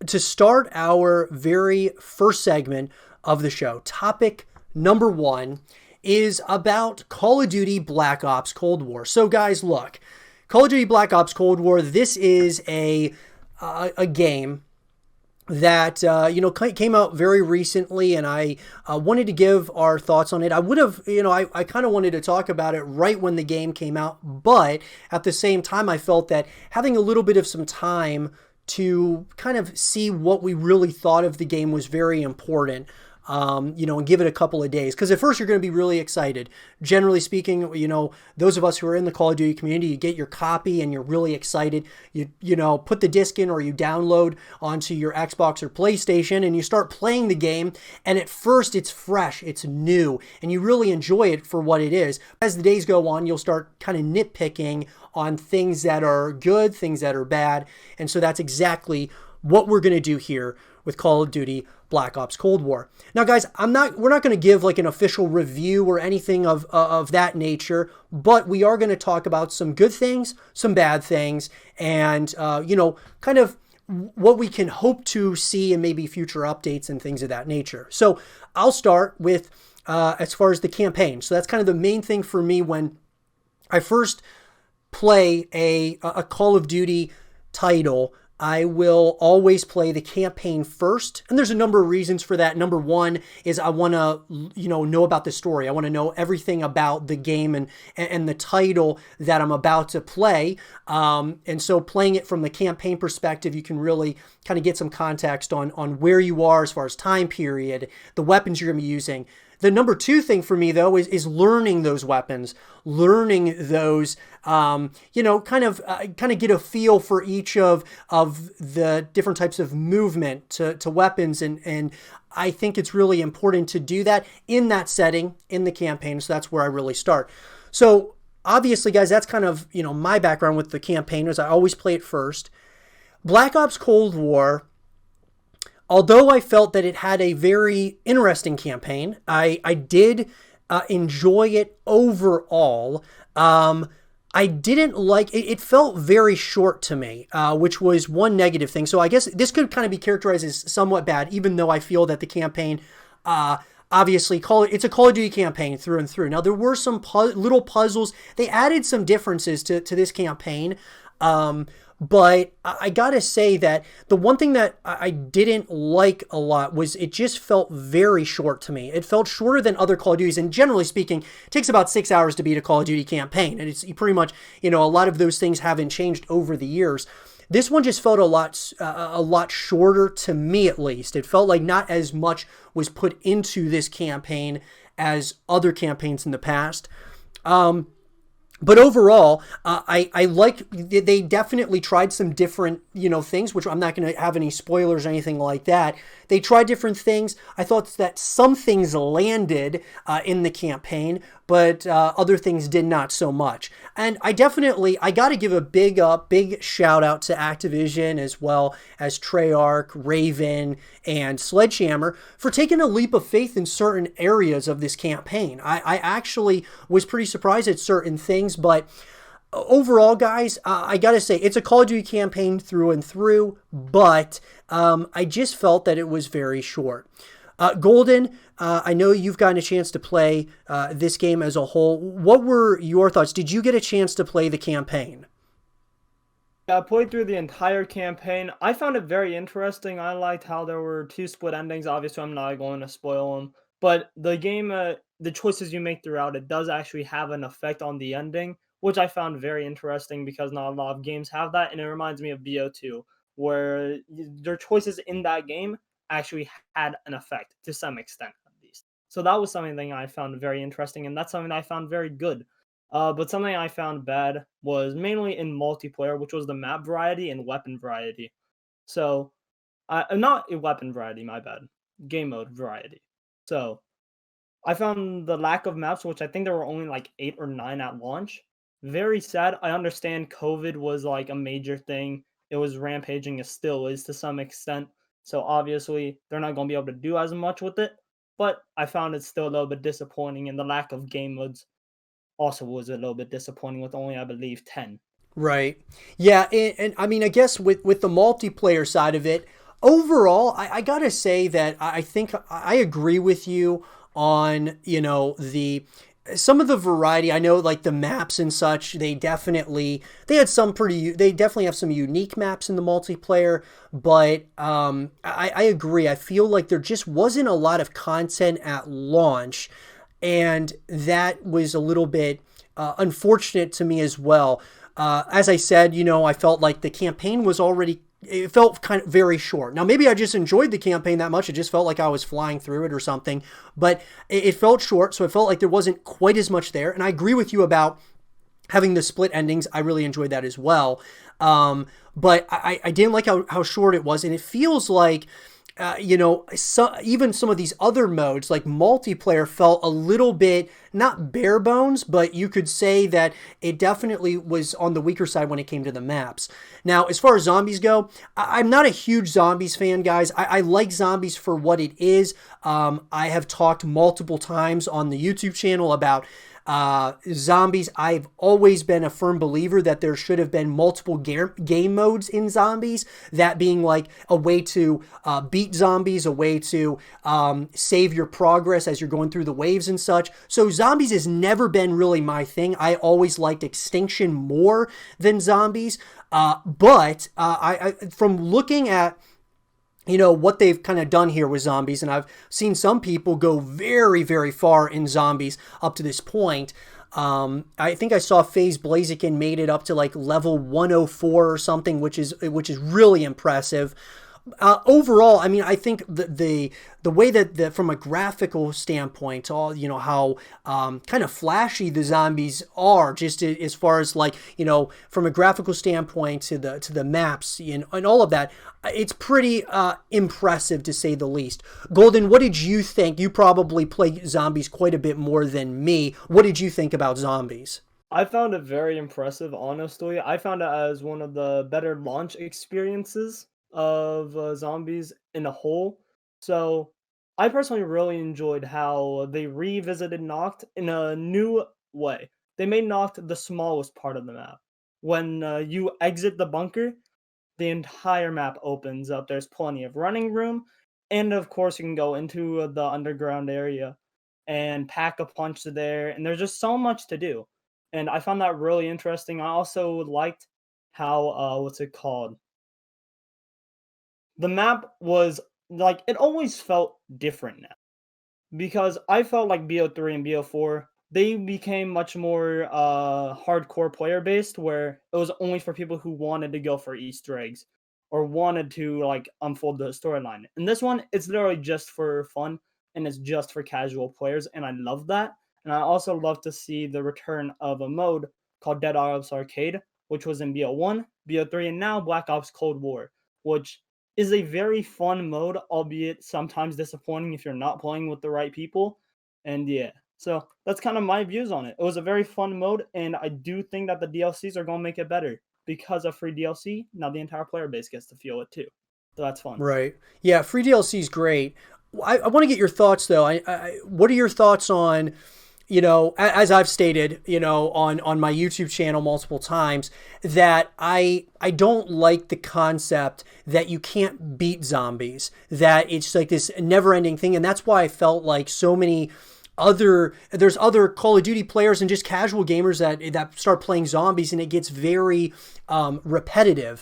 to start our very first segment of the show, topic number one is about Call of Duty Black Ops Cold War. So guys, look, Call of Duty Black Ops Cold War, this is a game that came out very recently, and I wanted to give our thoughts on it. I would have, I kind of wanted to talk about it right when the game came out, but at the same time, I felt that having a little bit of some time to kind of see what we really thought of the game was very important. And give it a couple of days. Because at first you're going to be really excited. Generally speaking, those of us who are in the Call of Duty community, you get your copy and you're really excited. You put the disc in or you download onto your Xbox or PlayStation and you start playing the game. And at first it's fresh, it's new, and you really enjoy it for what it is. As the days go on, you'll start kind of nitpicking on things that are good, things that are bad. And so that's exactly what we're going to do here with Call of Duty Black Ops Cold War. Now, guys, we're not going to give like an official review or anything of that nature, but we are going to talk about some good things, some bad things, and kind of what we can hope to see in maybe future updates and things of that nature. So I'll start with as far as the campaign. So that's kind of the main thing for me when I first play a Call of Duty title. I will always play the campaign first. And there's a number of reasons for that. Number one is I want to, know about the story. I want to know everything about the game and the title that I'm about to play. And so playing it from the campaign perspective, you can really kind of get some context on where you are as far as time period, the weapons you're going to be using. The number two thing for me, though, is learning those weapons, learning those, kind of get a feel for each of the different types of movement to weapons. And I think it's really important to do that in that setting, in the campaign. So that's where I really start. So obviously, guys, that's kind of, my background with the campaign is I always play it first. Black Ops Cold War, although I felt that it had a very interesting campaign, I did enjoy it overall. I didn't like it. It felt very short to me, which was one negative thing. So I guess this could kind of be characterized as somewhat bad, even though I feel that the campaign, obviously, it's a Call of Duty campaign through and through. Now, there were some little puzzles. They added some differences to this campaign. But I gotta say that the one thing that I didn't like a lot was it just felt very short to me. It felt shorter than other Call of Duties, and generally speaking, it takes about 6 hours to beat a Call of Duty campaign, and it's pretty much, a lot of those things haven't changed over the years. This one just felt a lot shorter to me, at least. It felt like not as much was put into this campaign as other campaigns in the past. But overall, I like, they definitely tried some different, things, which I'm not going to have any spoilers or anything like that. They tried different things. I thought that some things landed in the campaign, but other things did not so much. And I got to give a big shout out to Activision as well as Treyarch, Raven, and Sledgehammer for taking a leap of faith in certain areas of this campaign. I actually was pretty surprised at certain things, but overall, guys, I gotta say, it's a Call of Duty campaign through and through, but I just felt that it was very short. Golden, I know you've gotten a chance to play this game as a whole. What were your thoughts? Did you get a chance to play the campaign? I played through the entire campaign. I found it very interesting. I liked how there were two split endings. Obviously, I'm not going to spoil them. But the game, the choices you make throughout it does actually have an effect on the ending, which I found very interesting because not a lot of games have that. And it reminds me of BO2, where their choices in that game actually had an effect to some extent, at least. So that was something I found very interesting, and that's something I found very good. But something I found bad was mainly in multiplayer, which was the map variety and weapon variety. So, not a weapon variety, my bad. Game mode variety. So, I found the lack of maps, which I think there were only like 8 or 9 at launch, very sad. I understand COVID was like a major thing. It was rampaging, it still is to some extent. So obviously they're not going to be able to do as much with it. But I found it still a little bit disappointing, and the lack of game modes also was a little bit disappointing with only, I believe, 10. Right. Yeah, and I mean, I guess with the multiplayer side of it, Overall, I gotta say that I think I agree with you on, the some of the variety. I know like the maps and such, they definitely have some unique maps in the multiplayer, but I agree. I feel like there just wasn't a lot of content at launch, and that was a little bit unfortunate to me as well. As I said, I felt like the campaign was already, it felt kind of very short. Now, maybe I just enjoyed the campaign that much. It just felt like I was flying through it or something, but it felt short. So it felt like there wasn't quite as much there. And I agree with you about having the split endings. I really enjoyed that as well. But I didn't like how short it was. And it feels like, even some of these other modes like multiplayer felt a little bit not bare bones, but you could say that it definitely was on the weaker side when it came to the maps. Now, as far as zombies go, I'm not a huge zombies fan, guys. I like zombies for what it is. I have talked multiple times on the YouTube channel about zombies. I've always been a firm believer that there should have been multiple game modes in zombies, that being like a way to beat zombies, a way to save your progress as you're going through the waves and such. So zombies has never been really my thing. I always liked Extinction more than zombies. But I from looking at what they've kind of done here with zombies, and I've seen some people go very, very far in zombies up to this point. I think I saw FaZe Blaziken made it up to like level 104 or something, which is really impressive. Overall, I mean, I think the way that from a graphical standpoint, all how kind of flashy the zombies are, just as far as like from a graphical standpoint to the maps and all of that, it's pretty impressive to say the least. Golden, what did you think? You probably play zombies quite a bit more than me. What did you think about zombies? I found it very impressive, honestly. I found it as one of the better launch experiences of zombies in a whole. So I personally really enjoyed how they revisited Noct in a new way. They made Noct the smallest part of the map. When you exit the bunker, the entire map opens up. There's plenty of running room, and of course, you can go into the underground area and pack a punch there. And there's just so much to do, and I found that really interesting. I also liked how what's it called? The map was like it always felt different now because I felt like BO3 and BO4 they became much more hardcore player based where it was only for people who wanted to go for Easter eggs or wanted to like unfold the storyline. And this one it's literally just for fun and it's just for casual players and I love that. And I also love to see the return of a mode called Dead Ops Arcade, which was in BO1, BO3, and now Black Ops Cold War, which is a very fun mode, albeit sometimes disappointing if you're not playing with the right people. And yeah, so that's kind of my views on it. It was a very fun mode, and I do think that the DLCs are going to make it better because of free DLC. Now the entire player base gets to feel it too, so that's fun. Right. Yeah, free DLC is great. I want to get your thoughts though. What are your thoughts on, as I've stated, on my YouTube channel multiple times, that I don't like the concept that you can't beat zombies, that it's like this never-ending thing, and that's why I felt like so many there's other Call of Duty players and just casual gamers that start playing zombies, and it gets very repetitive,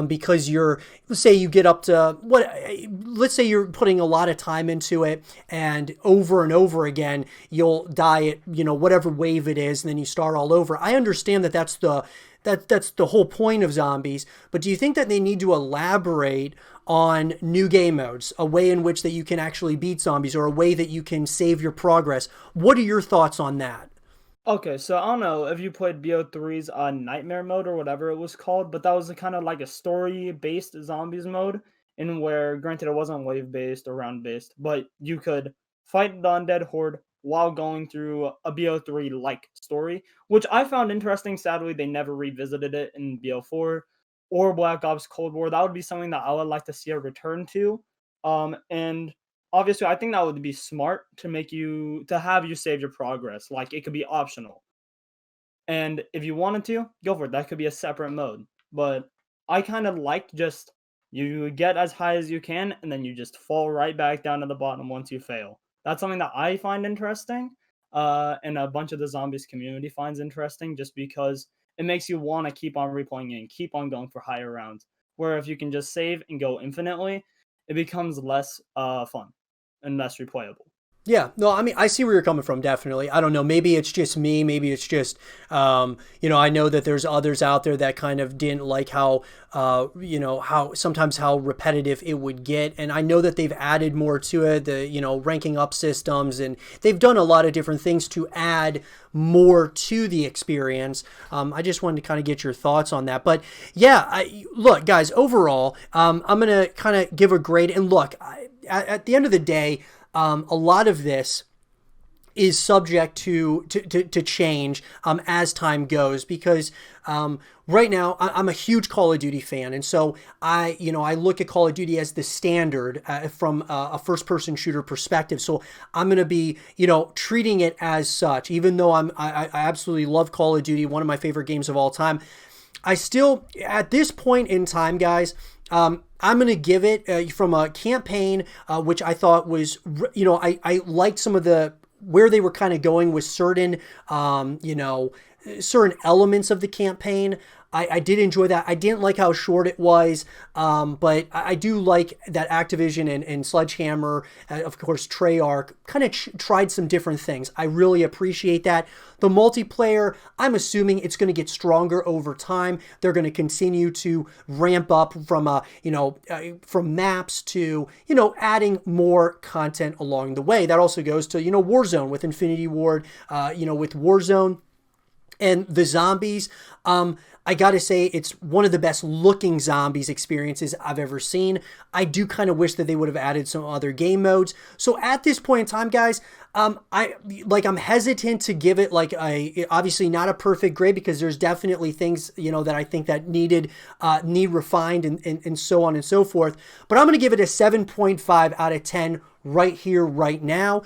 because let's say you get up to let's say you're putting a lot of time into it, and over again you'll die at whatever wave it is, and then you start all over. I understand that that's the whole point of zombies, but do you think that they need to elaborate on new game modes, a way in which that you can actually beat zombies, or a way that you can save your progress? What are your thoughts on that? Okay, so I don't know if you played BO3's Nightmare mode or whatever it was called, but that was kind of like a story-based zombies mode, in where, granted, it wasn't wave-based or round-based, but you could fight the undead horde while going through a BO3-like story, which I found interesting. Sadly, they never revisited it in BO4 or Black Ops Cold War. That would be something that I would like to see a return to. And obviously, I think that would be smart to have you save your progress. Like it could be optional. And if you wanted to, go for it. That could be a separate mode. But I kind of liked just You get as high as you can, and then you just fall right back down to the bottom once you fail. That's something that I find interesting, and a bunch of the zombies community finds interesting, just because it makes you want to keep on replaying it and keep on going for higher rounds. Where if you can just save and go infinitely, it becomes less fun and less replayable. Yeah, no, I mean, I see where you're coming from, definitely. I don't know, maybe it's just me, maybe it's just, I know that there's others out there that kind of didn't like how, how repetitive it would get. And I know that they've added more to it, ranking up systems, and they've done a lot of different things to add more to the experience. I just wanted to kind of get your thoughts on that. But yeah, look, guys, overall, I'm going to kind of give a grade. And look, at the end of the day, a lot of this is subject to change as time goes, because right now I'm a huge Call of Duty fan, and so I look at Call of Duty as the standard from a first-person shooter perspective. So I'm going to be treating it as such, even though I absolutely love Call of Duty, one of my favorite games of all time. I still, at this point in time, guys, I'm going to give it from a campaign, which I thought was, I liked some of where they were kind of going with certain elements of the campaign. I did enjoy that. I didn't like how short it was, but I do like that Activision and Sledgehammer, of course, Treyarch, kind of tried some different things. I really appreciate that. The multiplayer, I'm assuming it's going to get stronger over time. They're going to continue to ramp up from from maps to adding more content along the way. That also goes to Warzone with Infinity Ward, with Warzone. And the zombies, I gotta say, it's one of the best looking zombies experiences I've ever seen. I do kind of wish that they would have added some other game modes. So at this point in time, guys, I'm hesitant to give it obviously not a perfect grade, because there's definitely things, that I think that need refined and so on and so forth. But I'm going to give it a 7.5 out of 10 right here, right now.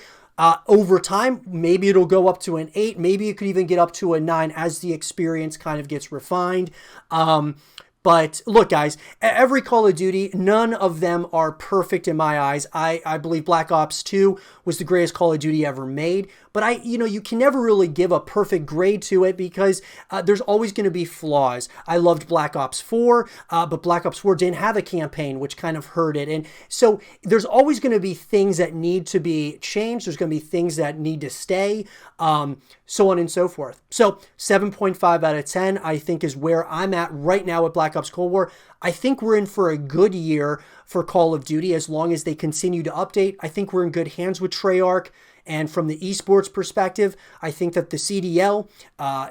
Over time, maybe it'll go up to an 8. Maybe it could even get up to a 9 as the experience kind of gets refined. But look, guys, every Call of Duty, none of them are perfect in my eyes. I believe Black Ops 2 was the greatest Call of Duty ever made. But you can never really give a perfect grade to it, because there's always going to be flaws. I loved Black Ops 4, but Black Ops 4 didn't have a campaign, which kind of hurt it. And so there's always going to be things that need to be changed. There's going to be things that need to stay, so on and so forth. So 7.5 out of 10, I think, is where I'm at right now with Black Ops Cold War. I think we're in for a good year for Call of Duty as long as they continue to update. I think we're in good hands with Treyarch. And from the esports perspective, I think that the CDL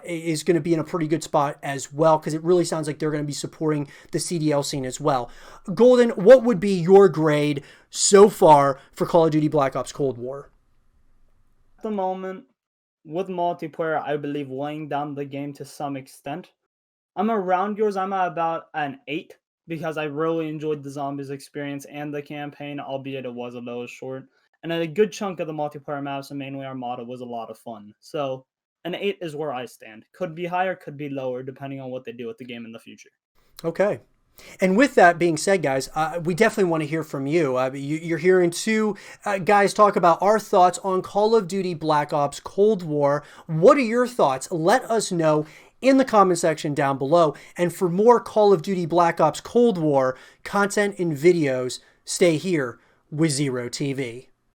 is going to be in a pretty good spot as well, because it really sounds like they're going to be supporting the CDL scene as well. Golden, what would be your grade so far for Call of Duty Black Ops Cold War? At the moment, with multiplayer, I believe laying down the game to some extent. I'm around yours. I'm at about an 8, because I really enjoyed the zombies experience and the campaign, albeit it was a little short. And a good chunk of the multiplayer maps, and mainly Armada, was a lot of fun. So an 8 is where I stand. Could be higher, could be lower, depending on what they do with the game in the future. Okay. And with that being said, guys, we definitely want to hear from you. You're hearing two guys talk about our thoughts on Call of Duty Black Ops Cold War. What are your thoughts? Let us know in the comment section down below. And for more Call of Duty Black Ops Cold War content and videos, stay here with Zero TV.